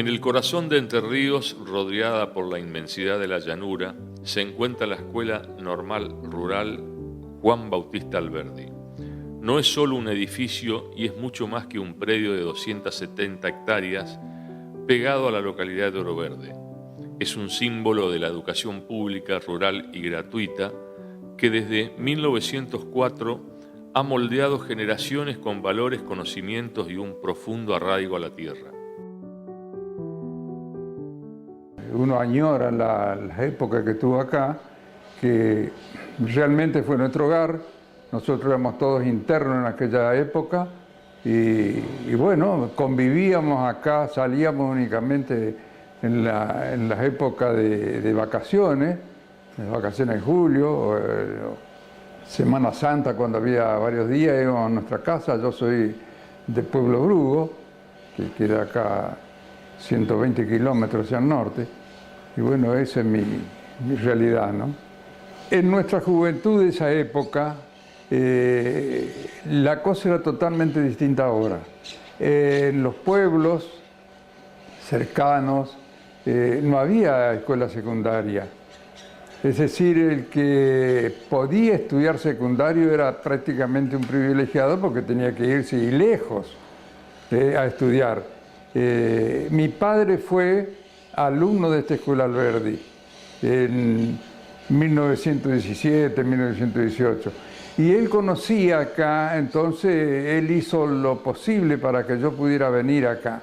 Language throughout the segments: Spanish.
En el corazón de Entre Ríos, rodeada por la inmensidad de la llanura, se encuentra la Escuela Normal Rural Juan Bautista Alberdi. No es solo un edificio y es mucho más que un predio de 270 hectáreas pegado a la localidad de Oro Verde. Es un símbolo de la educación pública, rural y gratuita que desde 1904 ha moldeado generaciones con valores, conocimientos y un profundo arraigo a la tierra. Uno añora las épocas que estuvo acá, que realmente fue nuestro hogar. Nosotros éramos todos internos en aquella época y bueno, convivíamos acá, salíamos únicamente en las épocas de vacaciones, las vacaciones de julio, Semana Santa, cuando había varios días íbamos a nuestra casa. Yo soy de Pueblo Brugo, que queda acá 120 kilómetros hacia el norte, y bueno, esa es mi realidad, ¿no? En nuestra juventud de esa época, la cosa era totalmente distinta ahora. En los pueblos cercanos no había escuela secundaria. Es decir, el que podía estudiar secundario era prácticamente un privilegiado porque tenía que irse lejos a estudiar. Mi padre fue alumno de esta escuela Alberdi en 1917, 1918. Y él conocía acá, entonces él hizo lo posible para que yo pudiera venir acá.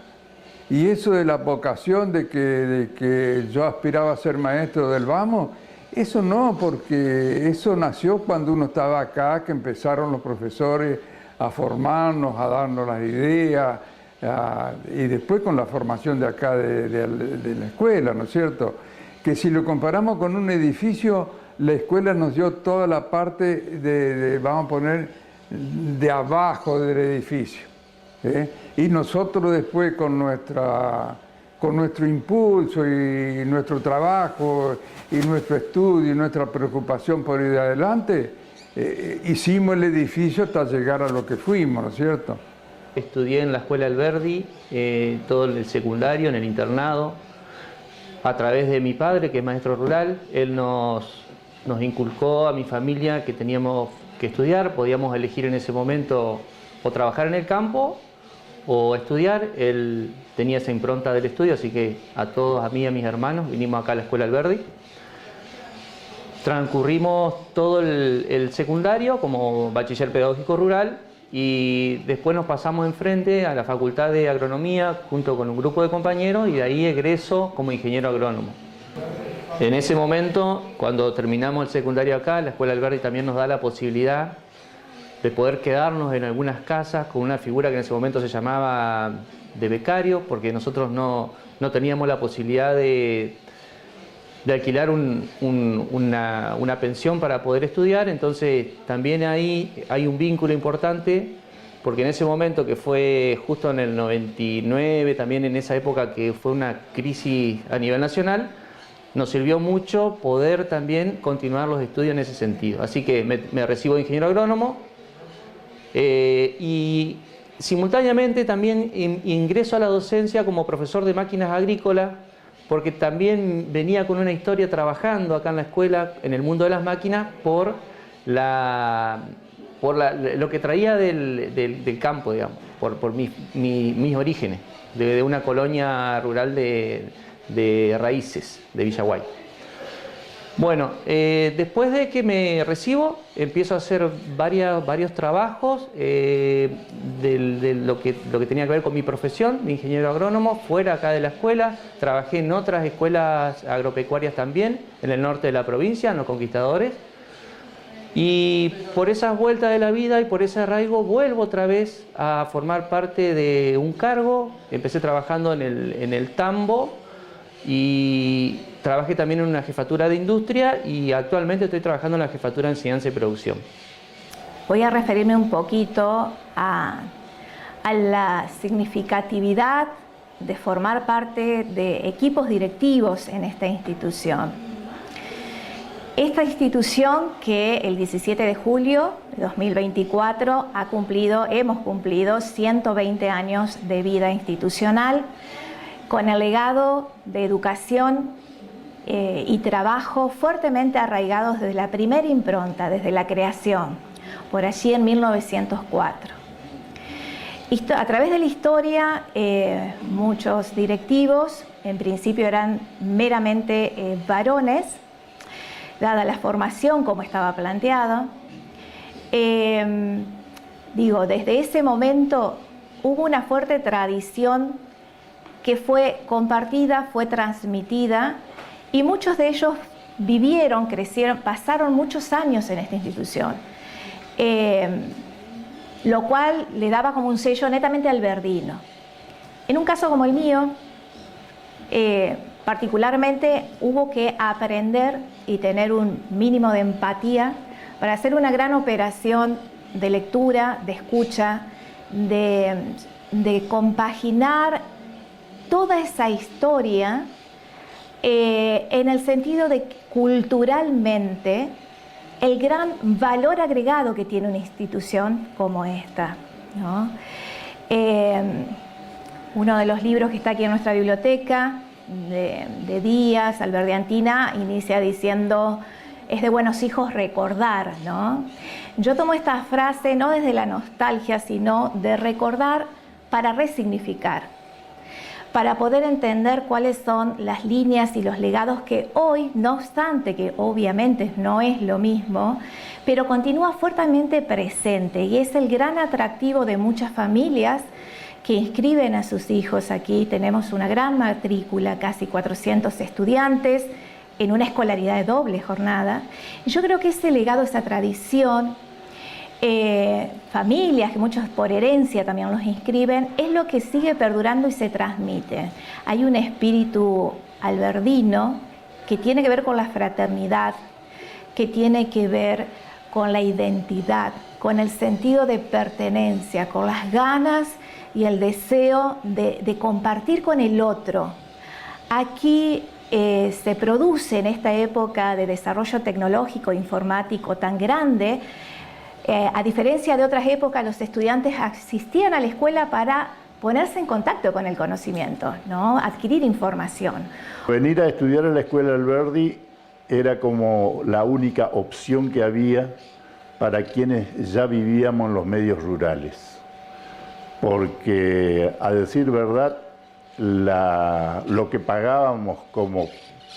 Y eso de la vocación de que yo aspiraba a ser maestro del Vamos, eso no, porque eso nació cuando uno estaba acá, que empezaron los profesores a formarnos, a darnos las ideas, y después con la formación de acá de la escuela, ¿no es cierto? Que si lo comparamos con un edificio, la escuela nos dio toda la parte vamos a poner, de abajo del edificio. Y nosotros después con nuestro impulso y nuestro trabajo y nuestro estudio y nuestra preocupación por ir adelante, hicimos el edificio hasta llegar a lo que fuimos, ¿no es cierto? Estudié en la escuela Alberdi, todo el secundario, en el internado, a través de mi padre, que es maestro rural. Él nos inculcó a mi familia que teníamos que estudiar, podíamos elegir en ese momento o trabajar en el campo o estudiar. Él tenía esa impronta del estudio, así que a todos, a mí y a mis hermanos, vinimos acá a la escuela Alberdi. Transcurrimos todo el secundario como bachiller pedagógico rural y después nos pasamos enfrente a la Facultad de Agronomía junto con un grupo de compañeros y de ahí egreso como ingeniero agrónomo. En ese momento, cuando terminamos el secundario acá, la escuela Alberdi también nos da la posibilidad de poder quedarnos en algunas casas con una figura que en ese momento se llamaba de becario, porque nosotros no teníamos la posibilidad de alquilar una pensión para poder estudiar. Entonces también ahí hay un vínculo importante, porque en ese momento, que fue justo en el 99, también en esa época que fue una crisis a nivel nacional, nos sirvió mucho poder también continuar los estudios en ese sentido. Así que me recibo de ingeniero agrónomo y simultáneamente también ingreso a la docencia como profesor de máquinas agrícolas, porque también venía con una historia trabajando acá en la escuela, en el mundo de las máquinas, por lo que traía del campo, digamos, por mis orígenes, de una colonia rural de Raíces, de Villaguay. Bueno, después de que me recibo, empiezo a hacer varios trabajos de lo que tenía que ver con mi profesión de ingeniero agrónomo, fuera acá de la escuela. Trabajé en otras escuelas agropecuarias también, en el norte de la provincia, en Los Conquistadores. Y por esas vueltas de la vida y por ese arraigo, vuelvo otra vez a formar parte de un cargo. Empecé trabajando en el tambo y trabajé también en una jefatura de industria y actualmente estoy trabajando en la jefatura de enseñanza y producción. Voy a referirme un poquito a la significatividad de formar parte de equipos directivos en esta institución. Esta institución que el 17 de julio de 2024 hemos cumplido 120 años de vida institucional, con el legado de educación y trabajo fuertemente arraigados desde la primera impronta, desde la creación, por allí en 1904. A través de la historia, muchos directivos, en principio eran meramente varones, dada la formación como estaba planteada. Desde ese momento hubo una fuerte tradición que fue compartida, fue transmitida, y muchos de ellos vivieron, crecieron, pasaron muchos años en esta institución, lo cual le daba como un sello netamente alberdino. En un caso como el mío, particularmente hubo que aprender y tener un mínimo de empatía para hacer una gran operación de lectura, de escucha, de compaginar toda esa historia en el sentido de que culturalmente el gran valor agregado que tiene una institución como esta, ¿no? Uno de los libros que está aquí en nuestra biblioteca, de Díaz, Alberdiantina, inicia diciendo: es de buenos hijos recordar, ¿no? Yo tomo esta frase no desde la nostalgia, sino de recordar para resignificar, para poder entender cuáles son las líneas y los legados que hoy, no obstante que obviamente no es lo mismo, pero continúa fuertemente presente, y es el gran atractivo de muchas familias que inscriben a sus hijos aquí. Tenemos una gran matrícula, casi 400 estudiantes, en una escolaridad de doble jornada. Y yo creo que ese legado, esa tradición, familias que muchos por herencia también los inscriben, es lo que sigue perdurando y se transmite. Hay un espíritu alberdino que tiene que ver con la fraternidad, que tiene que ver con la identidad, con el sentido de pertenencia, con las ganas y el deseo de compartir con el otro. Aquí se produce en esta época de desarrollo tecnológico, informático tan grande. A diferencia de otras épocas, los estudiantes asistían a la escuela para ponerse en contacto con el conocimiento, ¿no? Adquirir información. Venir a estudiar en la escuela Alberdi era como la única opción que había para quienes ya vivíamos en los medios rurales. Porque, a decir verdad, lo que pagábamos como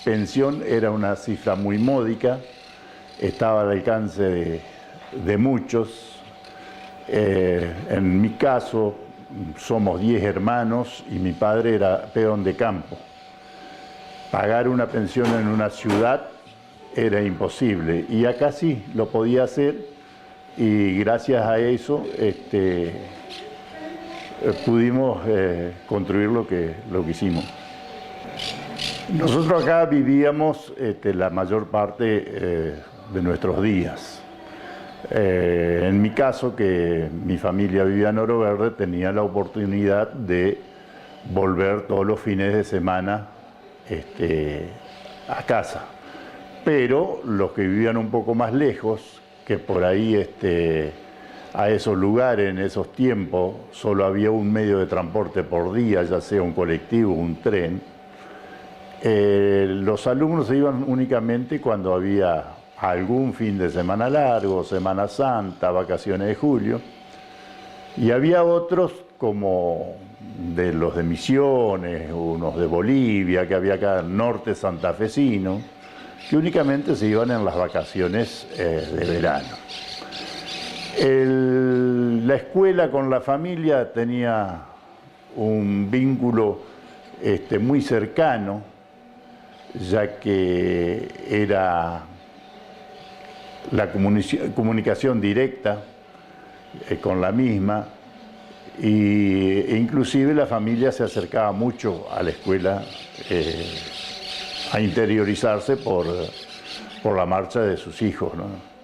pensión era una cifra muy módica, estaba al alcance de muchos. En mi caso, somos 10 hermanos y mi padre era peón de campo. Pagar una pensión en una ciudad era imposible, y acá sí lo podía hacer, y gracias a eso pudimos construir lo que hicimos. Nosotros acá vivíamos la mayor parte de nuestros días. En mi caso, que mi familia vivía en Oro Verde, tenía la oportunidad de volver todos los fines de semana a casa. Pero los que vivían un poco más lejos, que por ahí a esos lugares, en esos tiempos, solo había un medio de transporte por día, ya sea un colectivo o un tren, los alumnos se iban únicamente cuando había algún fin de semana largo, Semana Santa, vacaciones de julio, y había otros como de los de Misiones, unos de Bolivia, que había acá norte santafesino, que únicamente se iban en las vacaciones de verano. La escuela con la familia tenía un vínculo muy cercano, ya que era la comunicación directa con la misma, e inclusive la familia se acercaba mucho a la escuela a interiorizarse por la marcha de sus hijos, ¿no?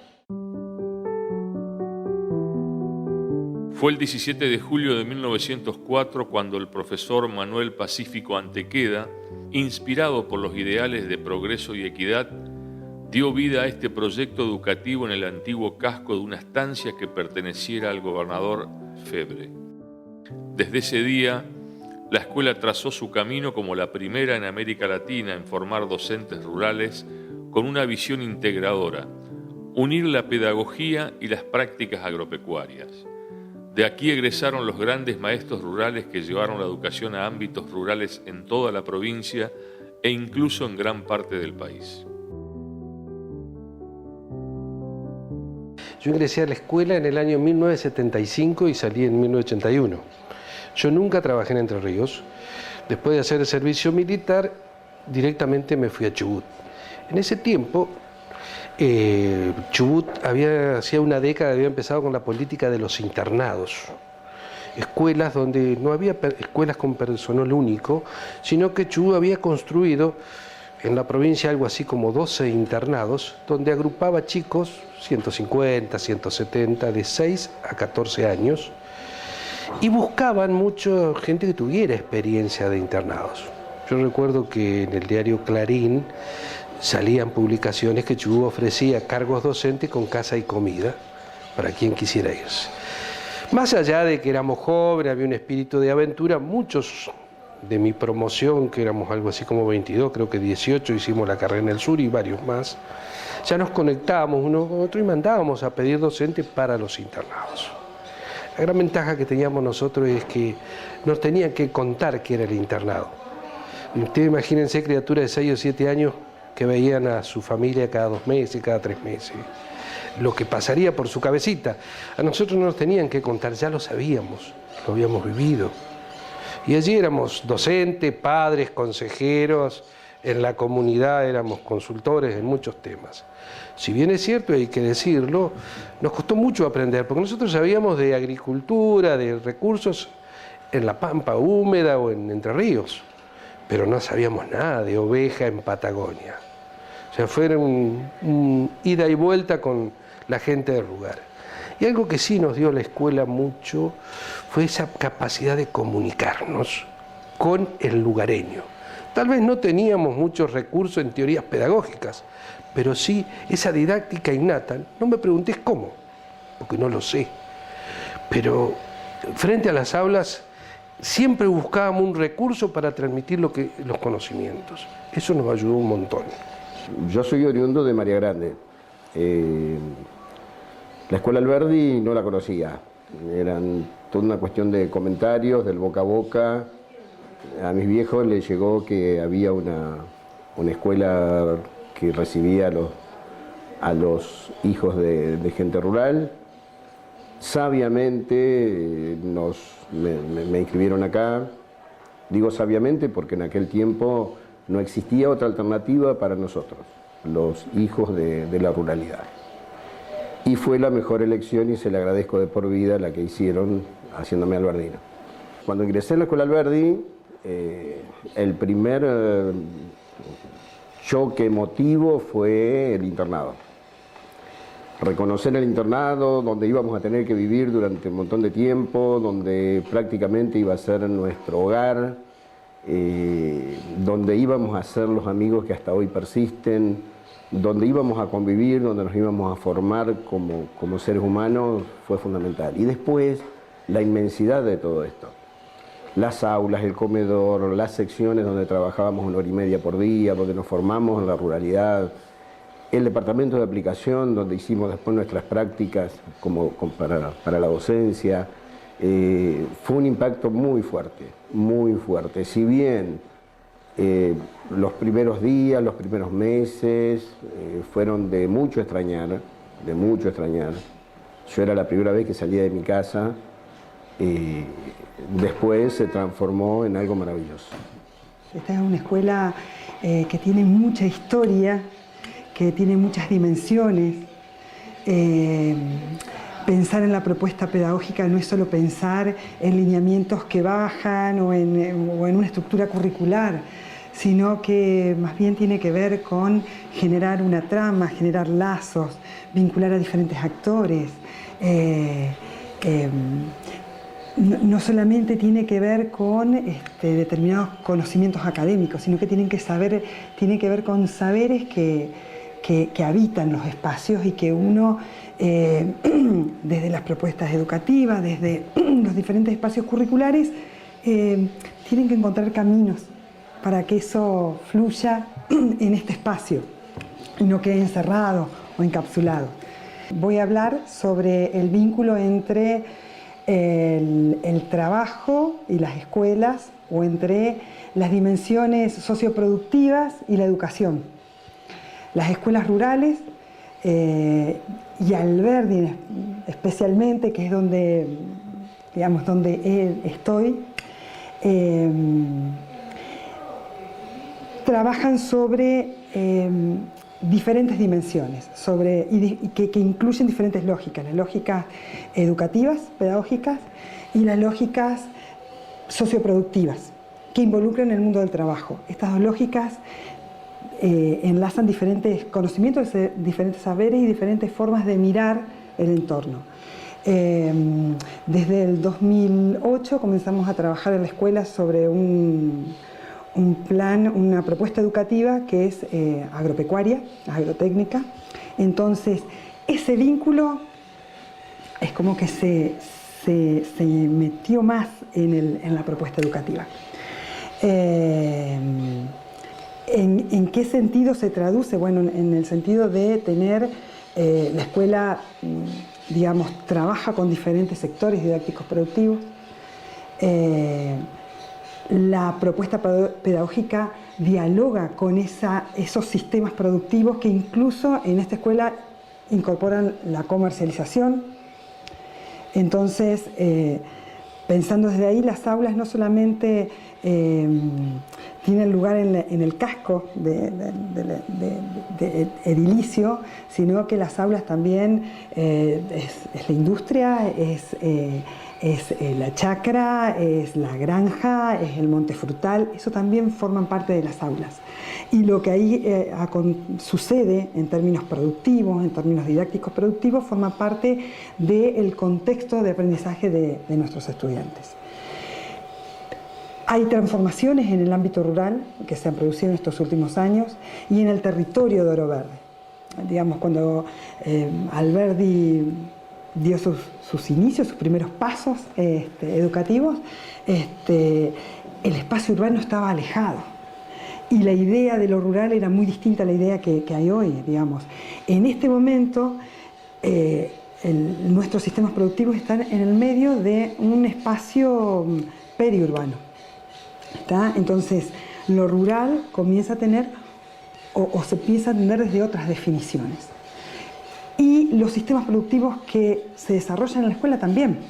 Fue el 17 de julio de 1904 cuando el profesor Manuel Pacífico Antequera, inspirado por los ideales de progreso y equidad, dio vida a este proyecto educativo en el antiguo casco de una estancia que perteneciera al gobernador Febre. Desde ese día, la escuela trazó su camino como la primera en América Latina en formar docentes rurales con una visión integradora, unir la pedagogía y las prácticas agropecuarias. De aquí egresaron los grandes maestros rurales que llevaron la educación a ámbitos rurales en toda la provincia e incluso en gran parte del país. Yo ingresé a la escuela en el año 1975 y salí en 1981. Yo nunca trabajé en Entre Ríos. Después de hacer el servicio militar, directamente me fui a Chubut. En ese tiempo, Chubut hacía una década había empezado con la política de los internados. Escuelas donde no había escuelas con personal único, sino que Chubut había construido en la provincia algo así como 12 internados, donde agrupaba chicos, 150, 170, de 6 a 14 años, y buscaban mucha gente que tuviera experiencia de internados. Yo recuerdo que en el diario Clarín salían publicaciones que Chubut ofrecía cargos docentes con casa y comida para quien quisiera irse. Más allá de que éramos jóvenes, había un espíritu de aventura, muchos de mi promoción, que éramos algo así como 22, creo que 18, hicimos la carrera en el sur y varios más, ya nos conectábamos uno con otro y mandábamos a pedir docentes para los internados. La gran ventaja que teníamos nosotros es que nos tenían que contar qué era el internado. Ustedes imagínense criaturas de 6 o 7 años que veían a su familia cada 2 meses, cada 3 meses. Lo que pasaría por su cabecita. A nosotros no nos tenían que contar, ya lo sabíamos, lo habíamos vivido. Y allí éramos docentes, padres, consejeros, en la comunidad éramos consultores en muchos temas. Si bien es cierto, hay que decirlo, nos costó mucho aprender, porque nosotros sabíamos de agricultura, de recursos en la pampa húmeda o en Entre Ríos, pero no sabíamos nada de oveja en Patagonia. O sea, fue un ida y vuelta con la gente del lugar. Y algo que sí nos dio la escuela mucho fue esa capacidad de comunicarnos con el lugareño. Tal vez no teníamos muchos recursos en teorías pedagógicas, pero sí esa didáctica innata. No me preguntes cómo, porque no lo sé. Pero frente a las aulas siempre buscábamos un recurso para transmitir los conocimientos. Eso nos ayudó un montón. Yo soy oriundo de María Grande. La escuela Alberdi no la conocía. Eran toda una cuestión de comentarios, del boca a boca. A mis viejos les llegó que había una escuela que recibía a los hijos de gente rural. Sabiamente me inscribieron acá. Digo sabiamente porque en aquel tiempo no existía otra alternativa para nosotros, los hijos de la ruralidad. Y fue la mejor elección y se le agradezco de por vida la que hicieron haciéndome alberdino. Cuando ingresé en la escuela Alberdi, el primer choque emotivo fue el internado. Reconocer el internado, donde íbamos a tener que vivir durante un montón de tiempo, donde prácticamente iba a ser nuestro hogar, donde íbamos a ser los amigos que hasta hoy persisten, donde íbamos a convivir, donde nos íbamos a formar como seres humanos, fue fundamental. Y después, la inmensidad de todo esto. Las aulas, el comedor, las secciones donde trabajábamos 1 hora y media por día, donde nos formamos en la ruralidad, el departamento de aplicación, donde hicimos después nuestras prácticas para la docencia, fue un impacto muy fuerte, muy fuerte. Si bien los primeros días, los primeros meses fueron de mucho extrañar, de mucho extrañar. Yo era la primera vez que salía de mi casa, después se transformó en algo maravilloso. Esta es una escuela que tiene mucha historia, que tiene muchas dimensiones. Pensar en la propuesta pedagógica no es solo pensar en lineamientos que bajan o en una estructura curricular, sino que más bien tiene que ver con generar una trama, generar lazos, vincular a diferentes actores. No solamente tiene que ver con determinados conocimientos académicos, sino que tiene que ver con saberes que habitan los espacios y que uno, desde las propuestas educativas, desde los diferentes espacios curriculares, tienen que encontrar caminos para que eso fluya en este espacio y no quede encerrado o encapsulado. Voy a hablar sobre el vínculo entre el trabajo y las escuelas, o entre las dimensiones socioproductivas y la educación. Las escuelas rurales y Alberdi especialmente, que es donde, digamos, donde estoy, trabajan sobre diferentes dimensiones, que incluyen diferentes lógicas, las lógicas educativas, pedagógicas, y las lógicas socioproductivas, que involucran el mundo del trabajo. Estas dos lógicas enlazan diferentes conocimientos, diferentes saberes y diferentes formas de mirar el entorno. Desde el 2008 comenzamos a trabajar en la escuela sobre un plan, una propuesta educativa que es agropecuaria, agrotécnica. Entonces, ese vínculo es como que se metió más en la propuesta educativa. ¿En qué sentido se traduce? Bueno, en el sentido de tener la escuela, digamos, trabaja con diferentes sectores didácticos productivos. La propuesta pedagógica dialoga con esos sistemas productivos que incluso en esta escuela incorporan la comercialización. Entonces, pensando desde ahí, las aulas no solamente tienen lugar en el casco de edilicio, sino que las aulas también es la industria, es la chacra, es la granja, es el monte frutal. Eso también forman parte de las aulas. Y lo que ahí sucede en términos productivos, en términos didácticos productivos, forma parte del contexto de aprendizaje de nuestros estudiantes. Hay transformaciones en el ámbito rural que se han producido en estos últimos años y en el territorio de Oro Verde. Digamos, cuando Alberdi dio sus inicios, sus primeros pasos educativos, el espacio urbano estaba alejado. Y la idea de lo rural era muy distinta a la idea que hay hoy, digamos. En este momento, nuestros sistemas productivos están en el medio de un espacio periurbano. ¿Está? Entonces, lo rural comienza a tener, o se empieza a entender desde otras definiciones. Y los sistemas productivos que se desarrollan en la escuela también.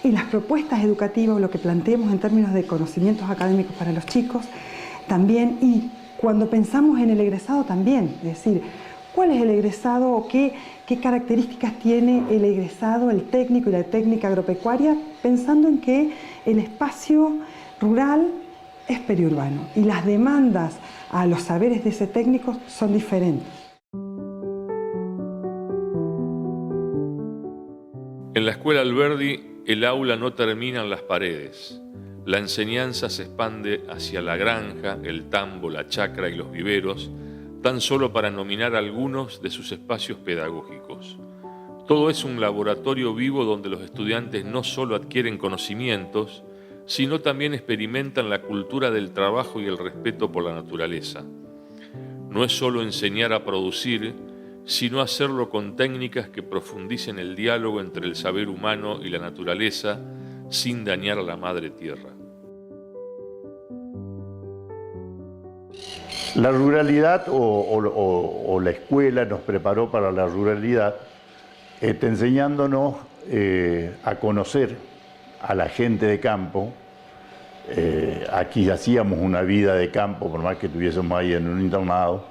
Y las propuestas educativas, lo que planteemos en términos de conocimientos académicos para los chicos, también. Y cuando pensamos en el egresado también, es decir, ¿cuál es el egresado o qué características tiene el egresado, el técnico y la técnica agropecuaria, pensando en que el espacio rural es periurbano y las demandas a los saberes de ese técnico son diferentes. En la escuela Alberdi, el aula no termina en las paredes. La enseñanza se expande hacia la granja, el tambo, la chacra y los viveros, tan solo para nominar algunos de sus espacios pedagógicos. Todo es un laboratorio vivo donde los estudiantes no solo adquieren conocimientos, sino también experimentan la cultura del trabajo y el respeto por la naturaleza. No es solo enseñar a producir, sino hacerlo con técnicas que profundicen el diálogo entre el saber humano y la naturaleza sin dañar a la madre tierra. La ruralidad o la escuela nos preparó para la ruralidad, enseñándonos a conocer a la gente de campo. Aquí hacíamos una vida de campo, por más que estuviésemos ahí en un internado,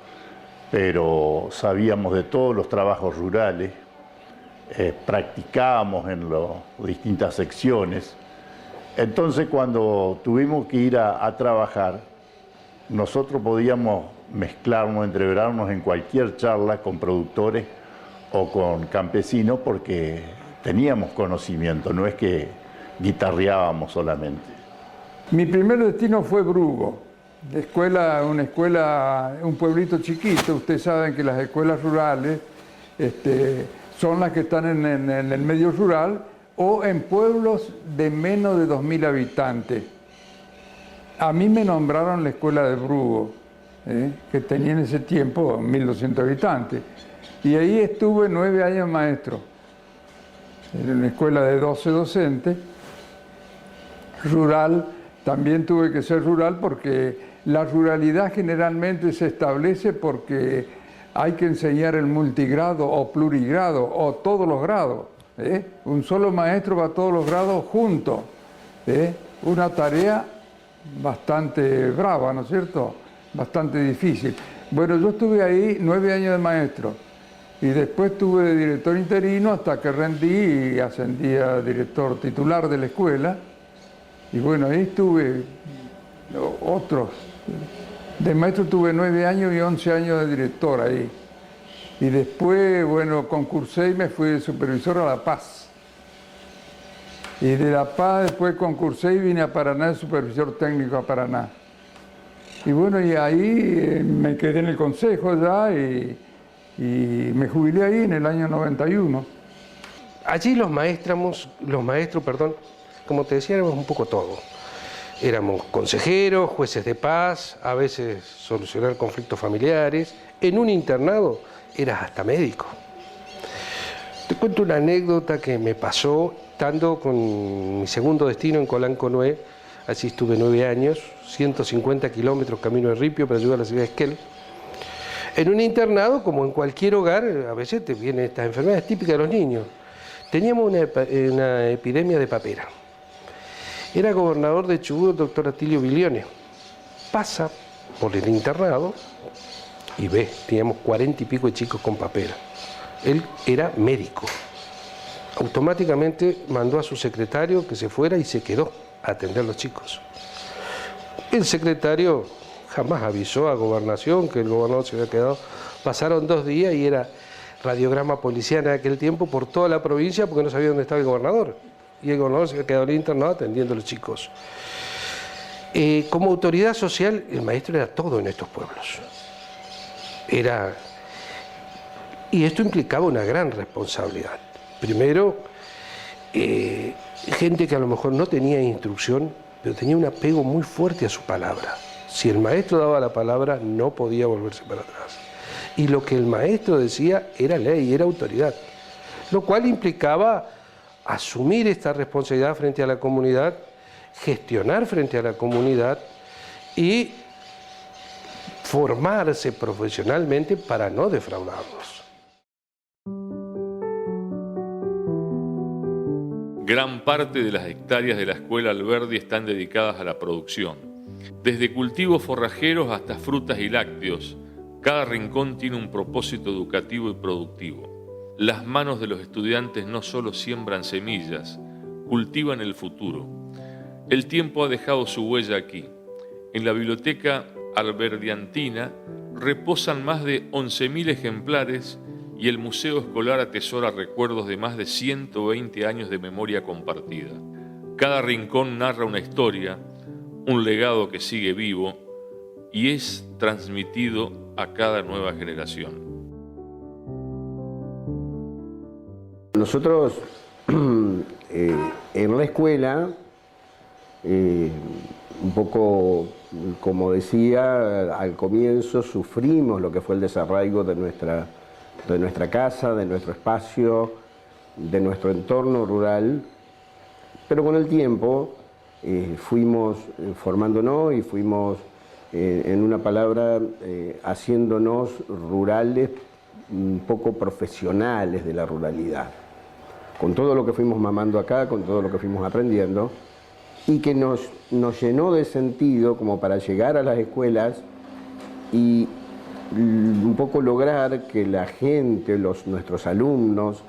pero sabíamos de todos los trabajos rurales, practicábamos en las distintas secciones. Entonces, cuando tuvimos que ir a trabajar, nosotros podíamos mezclarnos, entreverarnos en cualquier charla con productores o con campesinos porque teníamos conocimiento, no es que guitarreábamos solamente. Mi primer destino fue Brugo, un pueblito chiquito. Ustedes saben que las escuelas rurales son las que están en el medio rural o en pueblos de menos de 2.000 habitantes. a mí me nombraron la escuela de Brugo, que tenía en ese tiempo 1.200 habitantes. Y ahí estuve 9 años maestro. Era una escuela de 12 docentes. Rural, también tuve que ser rural porque la ruralidad generalmente se establece porque hay que enseñar el multigrado o plurigrado o todos los grados. Un solo maestro va a todos los grados juntos. Una tarea bastante brava, ¿no es cierto? Bastante difícil. Bueno, yo estuve ahí 9 años de maestro y después estuve de director interino hasta que rendí y ascendí a director titular de la escuela. Y bueno, ahí estuve otros. De maestro tuve 9 años y 11 años de director ahí. Y después, bueno, concursé y me fui de supervisor a La Paz. Y de La Paz después concursé y vine a Paraná, de supervisor técnico a Paraná. Y bueno, y ahí me quedé en el consejo ya y me jubilé ahí en el año 91. Allí los maestros, como te decía, éramos un poco todo. Éramos consejeros, jueces de paz, a veces solucionar conflictos familiares. En un internado eras hasta médico. Te cuento una anécdota que me pasó estando con mi segundo destino en Colanco Nué. Allí estuve 9 años, 150 kilómetros camino de Ripio para llegar a la ciudad de Esquel. En un internado, como en cualquier hogar, a veces te vienen estas enfermedades típicas de los niños. Teníamos una epidemia de papera. Era gobernador de Chubut el doctor Atilio Bilione. Pasa por el internado y ve, teníamos 40 y pico de chicos con papera. Él era médico. Automáticamente mandó a su secretario que se fuera y se quedó a atender a los chicos. El secretario jamás avisó a Gobernación que el gobernador se había quedado. Pasaron 2 días y era radiograma policial en aquel tiempo por toda la provincia porque no sabía dónde estaba el gobernador. Y el gobernador se había quedado en el internado atendiendo a los chicos. Como autoridad social, el maestro era todo en estos pueblos. Y esto implicaba una gran responsabilidad. Primero, gente que a lo mejor no tenía instrucción, pero tenía un apego muy fuerte a su palabra. Si el maestro daba la palabra, no podía volverse para atrás. Y lo que el maestro decía era ley, era autoridad. Lo cual implicaba asumir esta responsabilidad frente a la comunidad, gestionar frente a la comunidad y formarse profesionalmente para no defraudarlos. Gran parte de las hectáreas de la Escuela Alberdi están dedicadas a la producción. Desde cultivos forrajeros hasta frutas y lácteos, cada rincón tiene un propósito educativo y productivo. Las manos de los estudiantes no solo siembran semillas, cultivan el futuro. El tiempo ha dejado su huella aquí. En la biblioteca alberdiantina reposan más de 11.000 ejemplares y el Museo Escolar atesora recuerdos de más de 120 años de memoria compartida. Cada rincón narra una historia, un legado que sigue vivo y es transmitido a cada nueva generación. Nosotros en la escuela, un poco como decía al comienzo, sufrimos lo que fue el desarraigo de nuestra casa, de nuestro espacio, de nuestro entorno rural, pero con el tiempo fuimos formándonos y fuimos, en una palabra, haciéndonos rurales, un poco profesionales de la ruralidad, con todo lo que fuimos mamando acá, con todo lo que fuimos aprendiendo, y que nos llenó de sentido como para llegar a las escuelas y un poco lograr que la gente, nuestros alumnos,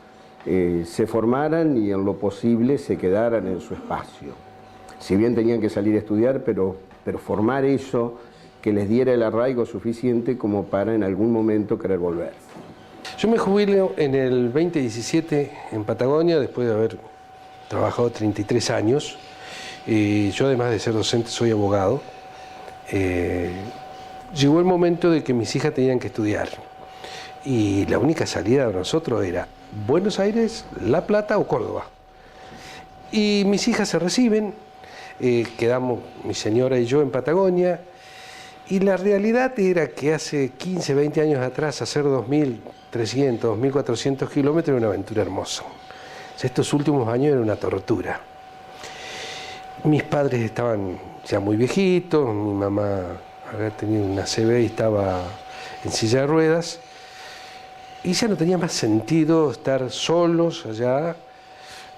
se formaran y en lo posible se quedaran en su espacio. Si bien tenían que salir a estudiar, pero formar eso que les diera el arraigo suficiente como para en algún momento querer volver. Yo me jubilo en el 2017 en Patagonia, después de haber trabajado 33 años. Yo, además de ser docente, soy abogado. Llegó el momento de que mis hijas tenían que estudiar. Y la única salida de nosotros era Buenos Aires, La Plata o Córdoba. Y mis hijas se reciben. quedamos mi señora y yo en Patagonia, y la realidad era que hace 15, 20 años atrás hacer 2.300, 2.400 kilómetros era una aventura hermosa. Estos últimos años era una tortura. Mis padres estaban ya muy viejitos, mi mamá había tenido una CB y estaba en silla de ruedas, y ya no tenía más sentido estar solos allá,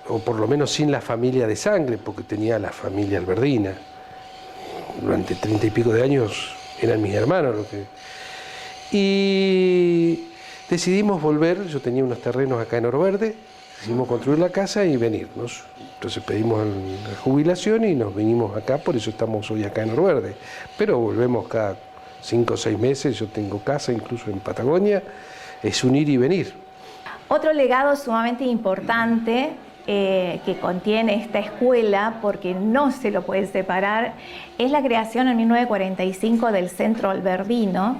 o por lo menos sin la familia de sangre, porque tenía la familia alberdina. Durante 30 y pico de años eran mis hermanos. Y decidimos volver, yo tenía unos terrenos acá en Oro Verde, decidimos construir la casa y venirnos. Entonces pedimos la jubilación y nos vinimos acá, por eso estamos hoy acá en Oro Verde. Pero volvemos cada 5 o 6 meses, yo tengo casa incluso en Patagonia, es un ir y venir. Otro legado sumamente importante que contiene esta escuela, porque no se lo puede separar, es la creación en 1945 del Centro Alberdino,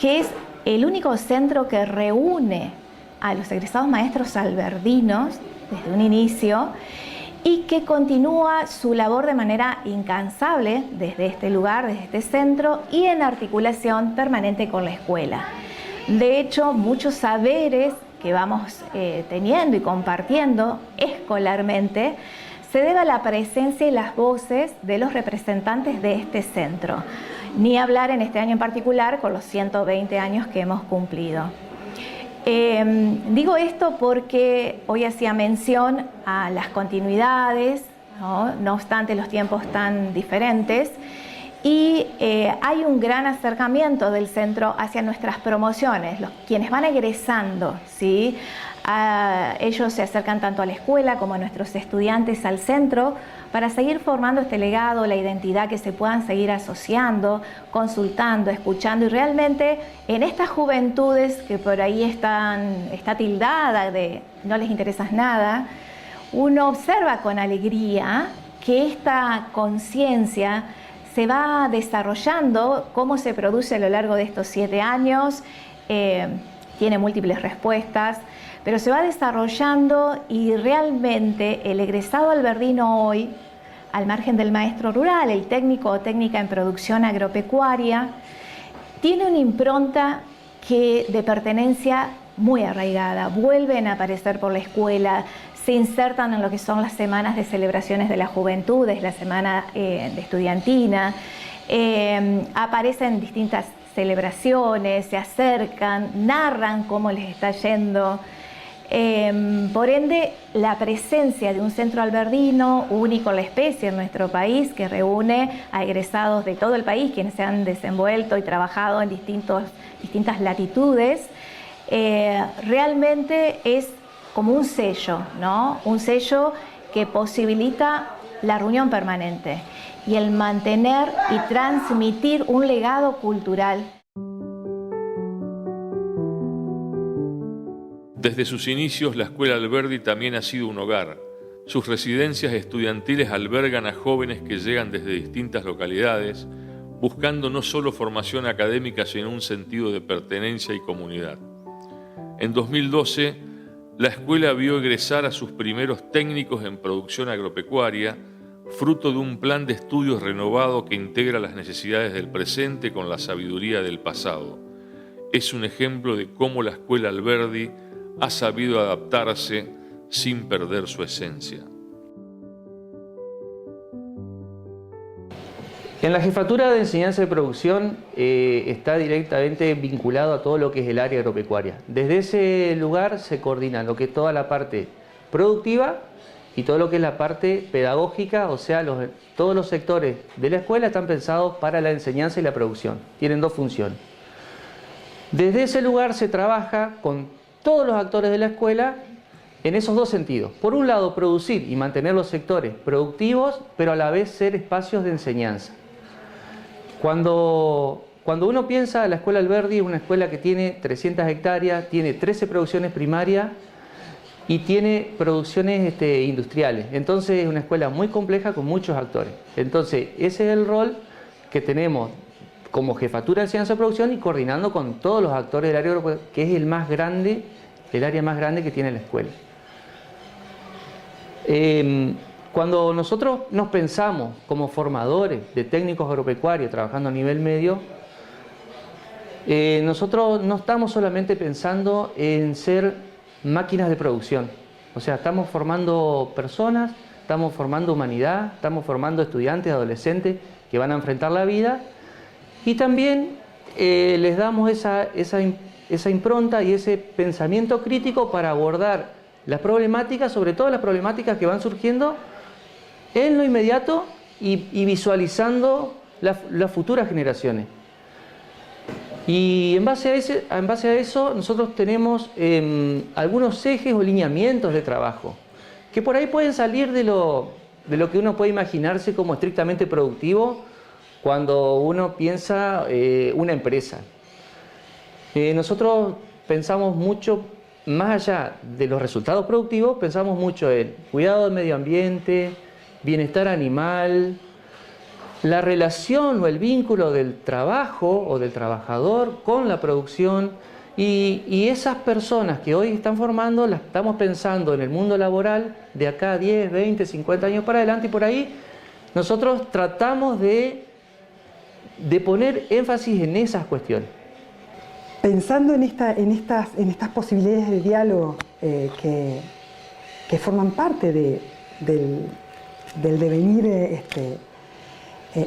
que es el único centro que reúne a los egresados maestros alberdinos desde un inicio y que continúa su labor de manera incansable desde este lugar, desde este centro y en articulación permanente con la escuela. De hecho, muchos saberes que vamos teniendo y compartiendo escolarmente se debe a la presencia y las voces de los representantes de este centro. Ni hablar en este año en particular con los 120 años que hemos cumplido. Digo esto porque hoy hacía mención a las continuidades, no obstante los tiempos tan diferentes, y hay un gran acercamiento del centro hacia nuestras promociones, quienes van egresando, ¿sí? Ellos se acercan tanto a la escuela como a nuestros estudiantes al centro para seguir formando este legado, la identidad, que se puedan seguir asociando, consultando, escuchando, y realmente en estas juventudes que por ahí está tildada de no les interesa nada, uno observa con alegría que esta conciencia se va desarrollando, cómo se produce a lo largo de estos 7 años, tiene múltiples respuestas, pero se va desarrollando y realmente el egresado alberdino hoy, al margen del maestro rural, el técnico o técnica en producción agropecuaria, tiene una impronta de pertenencia muy arraigada. Vuelven a aparecer por la escuela, se insertan en lo que son las semanas de celebraciones de las juventudes, la semana de estudiantina, aparecen distintas celebraciones, se acercan, narran cómo les está yendo. Por ende, la presencia de un centro alberdino, único en la especie en nuestro país, que reúne a egresados de todo el país, quienes se han desenvuelto y trabajado en distintas latitudes, realmente es como un sello, ¿no? Un sello que posibilita la reunión permanente y el mantener y transmitir un legado cultural. Desde sus inicios, la Escuela Alberdi también ha sido un hogar. Sus residencias estudiantiles albergan a jóvenes que llegan desde distintas localidades, buscando no solo formación académica, sino un sentido de pertenencia y comunidad. En 2012, la escuela vio egresar a sus primeros técnicos en producción agropecuaria, fruto de un plan de estudios renovado que integra las necesidades del presente con la sabiduría del pasado. Es un ejemplo de cómo la Escuela Alberdi ha sabido adaptarse sin perder su esencia. En la jefatura de enseñanza de producción está directamente vinculado a todo lo que es el área agropecuaria. Desde ese lugar se coordina lo que es toda la parte productiva y todo lo que es la parte pedagógica, o sea, todos los sectores de la escuela están pensados para la enseñanza y la producción. Tienen 2 funciones. Desde ese lugar se trabaja con todos los actores de la escuela en esos 2 sentidos. Por un lado, producir y mantener los sectores productivos, pero a la vez ser espacios de enseñanza. Cuando uno piensa en la Escuela Alberdi, es una escuela que tiene 300 hectáreas, tiene 13 producciones primarias y tiene producciones industriales. Entonces es una escuela muy compleja con muchos actores. Entonces ese es el rol que tenemos como jefatura de enseñanza de producción y coordinando con todos los actores del área agropecuaria, que es el área más grande que tiene la escuela. Cuando nosotros nos pensamos como formadores de técnicos agropecuarios trabajando a nivel medio, nosotros no estamos solamente pensando en ser máquinas de producción. O sea, estamos formando personas, estamos formando humanidad, estamos formando estudiantes, adolescentes que van a enfrentar la vida, y también les damos esa impronta y ese pensamiento crítico para abordar las problemáticas, sobre todo las problemáticas que van surgiendo en lo inmediato y visualizando las futuras generaciones. Y en base a eso nosotros tenemos algunos ejes o lineamientos de trabajo que por ahí pueden salir de lo que uno puede imaginarse como estrictamente productivo cuando uno piensa una empresa. Nosotros pensamos mucho, más allá de los resultados productivos, pensamos mucho en cuidado del medio ambiente, bienestar animal, la relación o el vínculo del trabajo o del trabajador con la producción, y esas personas que hoy están formando las estamos pensando en el mundo laboral de acá 10, 20, 50 años para adelante, y por ahí nosotros tratamos de poner énfasis en esas cuestiones. Pensando en estas posibilidades de diálogo que forman parte del devenir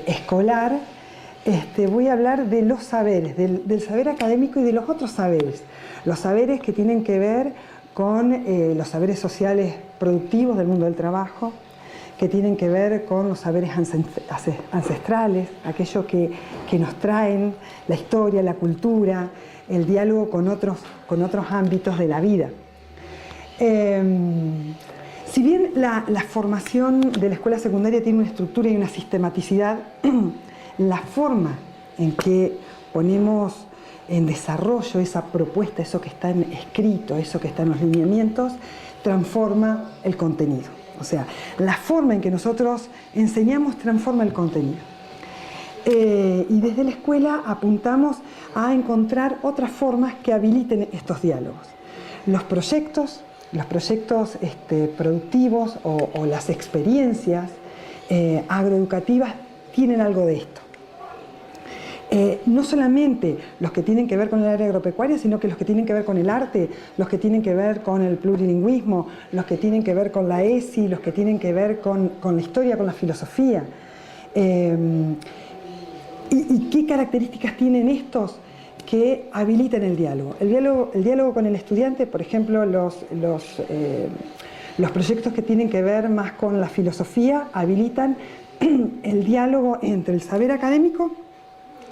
escolar, voy a hablar de los saberes, del saber académico y de los otros saberes. Los saberes que tienen que ver con los saberes sociales productivos del mundo del trabajo, que tienen que ver con los saberes ancestrales, aquello que nos traen la historia, la cultura, el diálogo con otros ámbitos de la vida. Si bien la formación de la escuela secundaria tiene una estructura y una sistematicidad, la forma en que ponemos en desarrollo esa propuesta, eso que está escrito, eso que está en los lineamientos, transforma el contenido. O sea, la forma en que nosotros enseñamos transforma el contenido. Y desde la escuela apuntamos a encontrar otras formas que habiliten estos diálogos. Los proyectos productivos o las experiencias agroeducativas tienen algo de esto. No solamente los que tienen que ver con el área agropecuaria, sino que los que tienen que ver con el arte, los que tienen que ver con el plurilingüismo, los que tienen que ver con la ESI, los que tienen que ver con la historia, con la filosofía. ¿Y qué características tienen estos que habilitan el diálogo? El diálogo con el estudiante, por ejemplo, los proyectos que tienen que ver más con la filosofía habilitan el diálogo entre el saber académico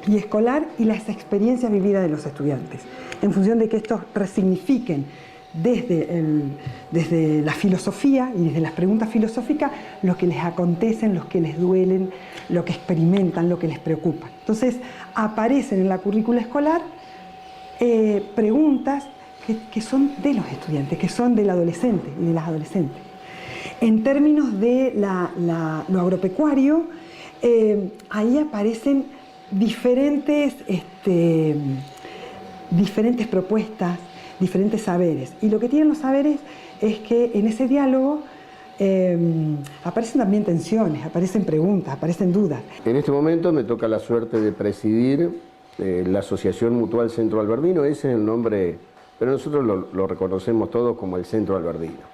y escolar y las experiencias vividas de los estudiantes, en función de que estos resignifiquen desde la filosofía y desde las preguntas filosóficas lo que les acontecen, lo que les duelen, lo que experimentan, lo que les preocupa. Entonces aparecen en la currícula escolar preguntas que son de los estudiantes, que son del adolescente y de las adolescentes. En términos de lo agropecuario, ahí aparecen diferentes propuestas, diferentes saberes. Y lo que tienen los saberes es que en ese diálogo aparecen también tensiones, aparecen preguntas, aparecen dudas. En este momento me toca la suerte de presidir la Asociación Mutual Centro Alberdino. Ese es el nombre, pero nosotros lo reconocemos todos como el Centro Alberdino.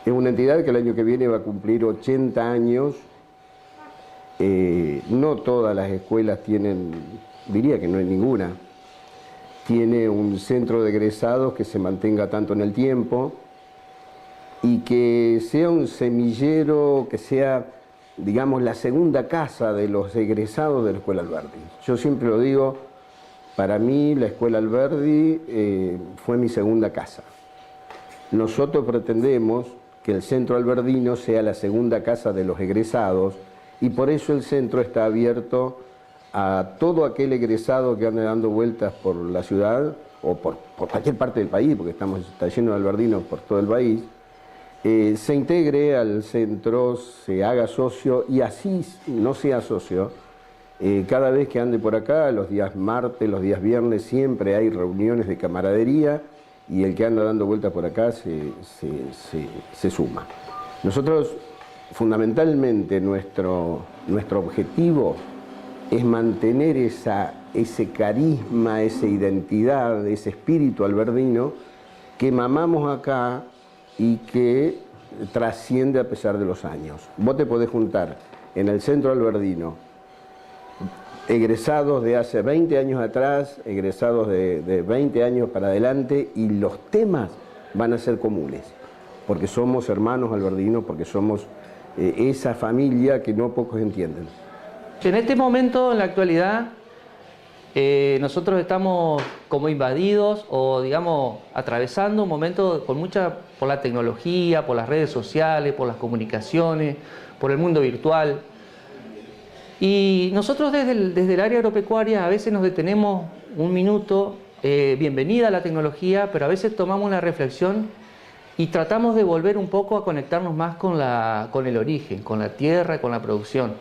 Es una entidad que el año que viene va a cumplir 80 años. No todas las escuelas tienen, diría que no hay ninguna, tiene un centro de egresados que se mantenga tanto en el tiempo y que sea un semillero, que sea, digamos, la segunda casa de los egresados de la Escuela Alberdi. Yo siempre lo digo, para mí la Escuela Alberdi fue mi segunda casa. Nosotros pretendemos que el Centro Alberdino sea la segunda casa de los egresados, y por eso el centro está abierto a todo aquel egresado que ande dando vueltas por la ciudad o por cualquier parte del país, porque está lleno de alberdinos por todo el país, se integre al centro, se haga socio, y así no sea socio, cada vez que ande por acá, los días martes, los días viernes, siempre hay reuniones de camaradería, y el que anda dando vueltas por acá se suma. Nosotros fundamentalmente nuestro objetivo es mantener ese carisma, esa identidad, ese espíritu alberdino que mamamos acá y que trasciende a pesar de los años. Vos te podés juntar en el centro alberdino egresados de hace 20 años atrás, egresados de 20 años para adelante, y los temas van a ser comunes, porque somos hermanos alberdinos, porque somos esa familia que no pocos entienden. En este momento, en la actualidad, nosotros estamos como invadidos o, digamos, atravesando un momento por la tecnología, por las redes sociales, por las comunicaciones, por el mundo virtual. Y nosotros desde el área agropecuaria a veces nos detenemos un minuto, bienvenida a la tecnología, pero a veces tomamos una reflexión y tratamos de volver un poco a conectarnos más con el origen, con la tierra, con la producción.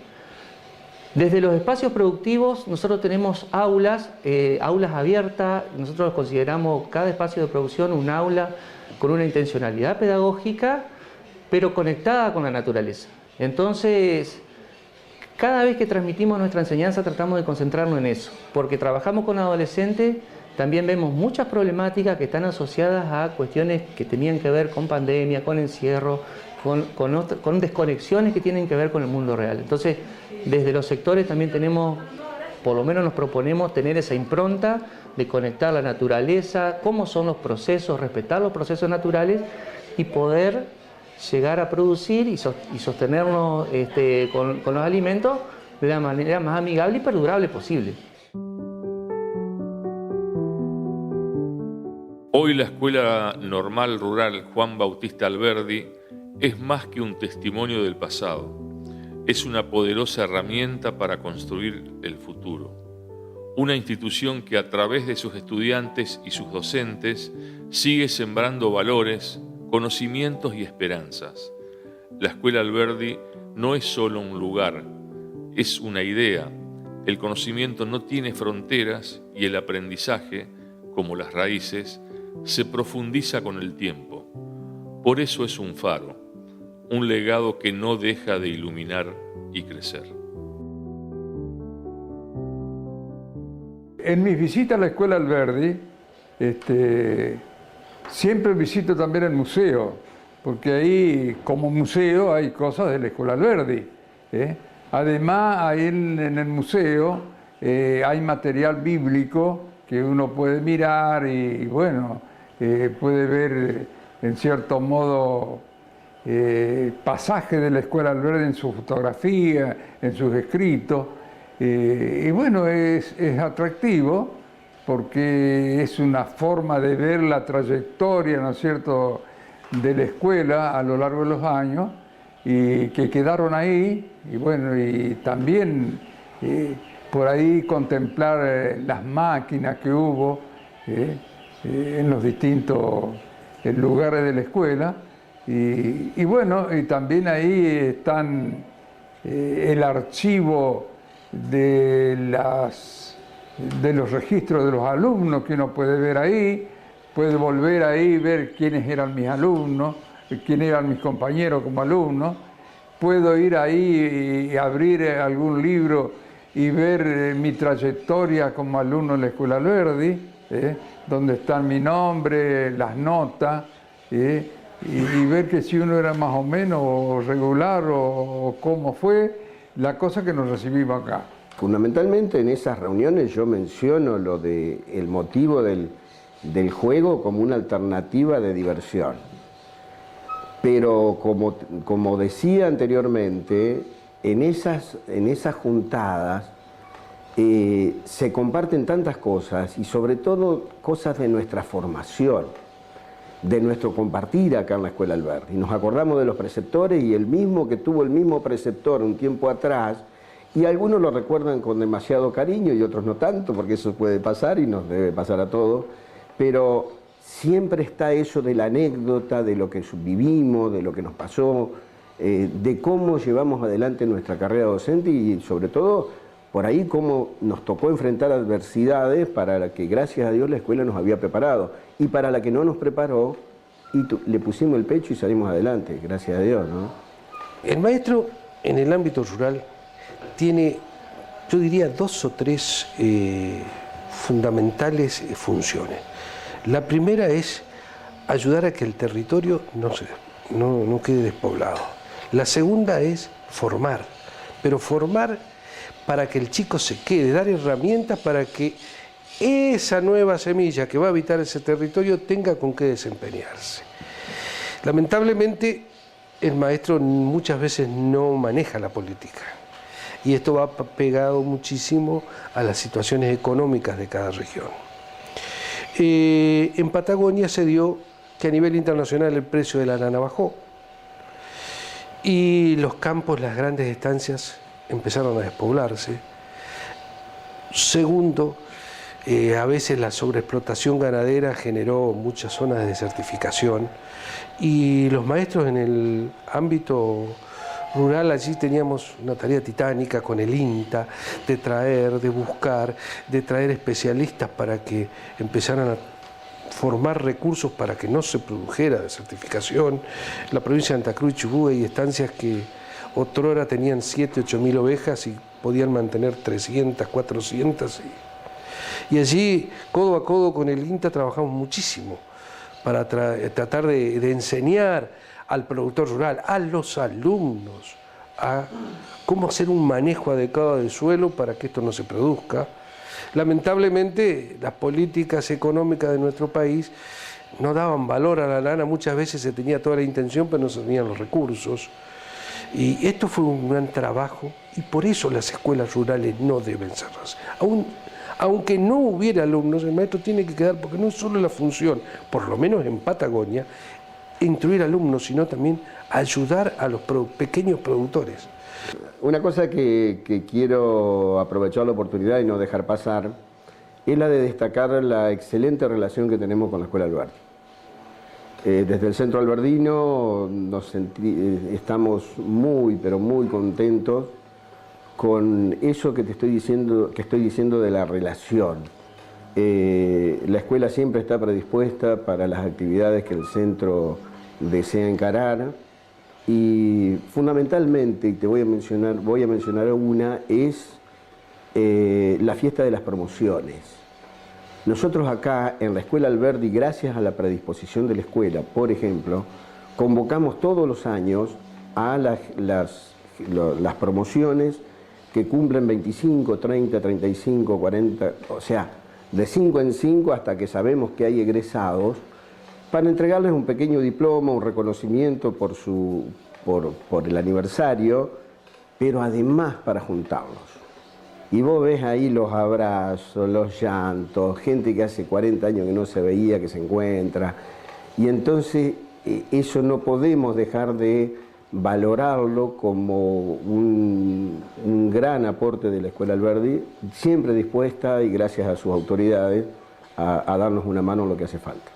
Desde los espacios productivos nosotros tenemos aulas abiertas. Nosotros consideramos cada espacio de producción un aula con una intencionalidad pedagógica, pero conectada con la naturaleza. Entonces, cada vez que transmitimos nuestra enseñanza tratamos de concentrarnos en eso, porque trabajamos con adolescentes, también vemos muchas problemáticas que están asociadas a cuestiones que tenían que ver con pandemia, con encierro, con desconexiones que tienen que ver con el mundo real. Entonces, desde los sectores también por lo menos nos proponemos tener esa impronta de conectar la naturaleza, cómo son los procesos, respetar los procesos naturales y poder llegar a producir y sostenernos con los alimentos de la manera más amigable y perdurable posible. Hoy la Escuela Normal Rural Juan Bautista Alberdi es más que un testimonio del pasado. Es una poderosa herramienta para construir el futuro. Una institución que a través de sus estudiantes y sus docentes sigue sembrando valores, conocimientos y esperanzas. La Escuela Alberdi no es solo un lugar, es una idea. El conocimiento no tiene fronteras y el aprendizaje, como las raíces, se profundiza con el tiempo. Por eso es un faro, un legado que no deja de iluminar y crecer. En mis visitas a la Escuela Alberdi, siempre visito también el museo, porque ahí, como museo, hay cosas de la Escuela Alberdi. Además, ahí en el museo hay material bíblico que uno puede mirar y bueno, puede ver en cierto modo pasajes de la Escuela Alberdi en su fotografía, en sus escritos. Y bueno, es atractivo porque es una forma de ver la trayectoria, ¿no es cierto?, de la escuela a lo largo de los años y que quedaron ahí. Y bueno, y también por ahí contemplar las máquinas que hubo en los distintos lugares de la escuela. Y bueno, y también ahí están el archivo de los registros de los alumnos que uno puede ver ahí, puede volver ahí y ver quiénes eran mis alumnos, quiénes eran mis compañeros como alumnos. Puedo ir ahí y abrir algún libro y ver mi trayectoria como alumno en la Escuela Alberdi, donde están mi nombre, las notas, y ver que si uno era más o menos regular o cómo fue la cosa que nos recibimos acá. Fundamentalmente en esas reuniones yo menciono el motivo del juego como una alternativa de diversión. Pero como decía anteriormente, en esas juntadas se comparten tantas cosas y sobre todo cosas de nuestra formación, de nuestro compartir acá en la Escuela Alberdi. Nos acordamos de los preceptores y el mismo que tuvo el mismo preceptor un tiempo atrás, y algunos lo recuerdan con demasiado cariño y otros no tanto, porque eso puede pasar y nos debe pasar a todos, pero siempre está eso de la anécdota, de lo que vivimos, de lo que nos pasó, de cómo llevamos adelante nuestra carrera docente y sobre todo por ahí cómo nos tocó enfrentar adversidades para la que gracias a Dios la escuela nos había preparado y para la que no nos preparó y le pusimos el pecho y salimos adelante, gracias a Dios, ¿no? El maestro en el ámbito rural tiene, yo diría, 2 o 3 fundamentales funciones. La primera es ayudar a que el territorio no quede despoblado. La segunda es formar, pero formar para que el chico se quede, dar herramientas para que esa nueva semilla que va a habitar ese territorio tenga con qué desempeñarse. Lamentablemente, el maestro muchas veces no maneja la política y esto va pegado muchísimo a las situaciones económicas de cada región. En Patagonia se dio que a nivel internacional el precio de la lana bajó y los campos, las grandes estancias empezaron a despoblarse. Segundo, a veces la sobreexplotación ganadera generó muchas zonas de desertificación y los maestros en el ámbito rural allí teníamos una tarea titánica con el INTA de traer, de buscar, de traer especialistas para que empezaran a formar recursos para que no se produjera desertificación. La provincia de Santa Cruz y Chubut hay estancias que otrora tenían 7.000 o 8.000 ovejas y podían mantener 300, 400. Y allí, codo a codo con el INTA, trabajamos muchísimo para tratar de enseñar al productor rural, a los alumnos, a cómo hacer un manejo adecuado del suelo para que esto no se produzca. Lamentablemente, las políticas económicas de nuestro país no daban valor a la lana, muchas veces se tenía toda la intención, pero no se tenían los recursos. Y esto fue un gran trabajo y por eso las escuelas rurales no deben cerrarse. Aunque no hubiera alumnos, el maestro tiene que quedar, porque no es solo la función, por lo menos en Patagonia, instruir alumnos, sino también ayudar a los pequeños productores. Una cosa que quiero aprovechar la oportunidad y no dejar pasar es la de destacar la excelente relación que tenemos con la Escuela Alberdi. Desde el Centro Alberdino estamos muy, pero muy contentos con eso que estoy diciendo de la relación. La escuela siempre está predispuesta para las actividades que el centro desea encarar y fundamentalmente, y te voy a mencionar una, es la fiesta de las promociones. Nosotros acá en la Escuela Alberdi, gracias a la predisposición de la escuela, por ejemplo, convocamos todos los años a las promociones que cumplen 25, 30, 35, 40, o sea, de 5 en 5 hasta que sabemos que hay egresados, para entregarles un pequeño diploma, un reconocimiento por el aniversario, pero además para juntarlos. Y vos ves ahí los abrazos, los llantos, gente que hace 40 años que no se veía, que se encuentra. Y entonces eso no podemos dejar de valorarlo como un gran aporte de la Escuela Alberdi, siempre dispuesta y gracias a sus autoridades a darnos una mano en lo que hace falta.